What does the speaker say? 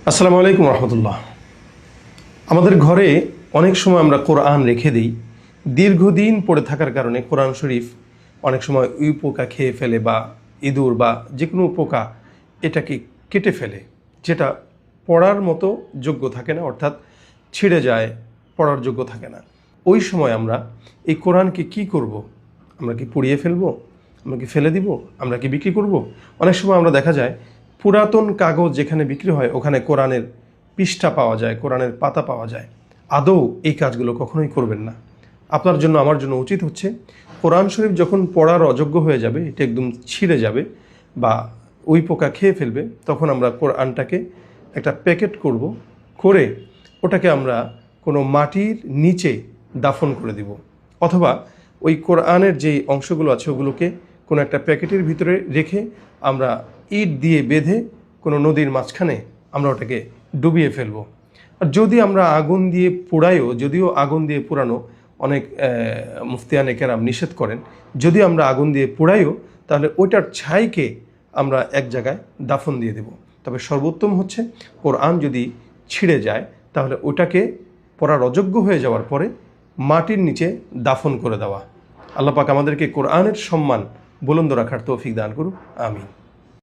আসসালামু আলাইকুম রহমতুল্লাহ। আমাদের ঘরে অনেক সময় আমরা কোরআন রেখে দিই। দীর্ঘদিন পড়ে থাকার কারণে কোরআন শরীফ অনেক সময় উই পোকা খেয়ে ফেলে বা ইঁদুর বা যে কোনো পোকা এটাকে কেটে ফেলে, যেটা পড়ার মতো যোগ্য থাকে না, অর্থাৎ ছিঁড়ে যায়, পড়ার যোগ্য থাকে না। ওই সময় আমরা এই কোরআনকে কি করব? আমরা কি পুড়িয়ে ফেলবো? আমরা কি ফেলে দিব? আমরা কি বিক্রি করব? অনেক সময় আমরা দেখা যায় পুরাতন কাগজ যেখানে বিক্রি হয় ওখানে কোরআনের পৃষ্ঠা পাওয়া যায়, কোরআনের পাতা পাওয়া যায়। আদৌ এই কাজগুলো কখনোই করবেন না। আপনার জন্য আমার জন্য উচিত হচ্ছে কোরআন শরীফ যখন পড়ার অযোগ্য হয়ে যাবে, এটা একদম ছিঁড়ে যাবে বা ওই পোকা খেয়ে ফেলবে, তখন আমরা কোরআনটাকে একটা প্যাকেট করব, করে ওটাকে আমরা কোনো মাটির নিচে দাফন করে দিব, অথবা ওই কোরআনের যেই অংশগুলো আছে ওগুলোকে কোনো একটা প্যাকেটের ভিতরে রেখে আমরা ইট দিয়ে বেঁধে কোনো নদীর মাঝখানে আমরা ওটাকে ডুবিয়ে ফেলবো। আর যদি আমরা আগুন দিয়ে পোড়াইও, যদিও আগুন দিয়ে পোড়ানো অনেক মুফতিয়ানে কেরাম নিষেধ করেন, যদি আমরা আগুন দিয়ে পোড়াইও তাহলে ওইটার ছাইকে আমরা এক জায়গায় দাফন দিয়ে দেব। তবে সর্বোত্তম হচ্ছে কোরআন যদি ছিঁড়ে যায় তাহলে ওটাকে পড়ার অযোগ্য হয়ে যাওয়ার পরে মাটির নিচে দাফন করে দেওয়া। আল্লাহ পাক আমাদেরকে কোরআনের সম্মান বুলন্দ রাখার তৌফিক দান করুন। আমিন।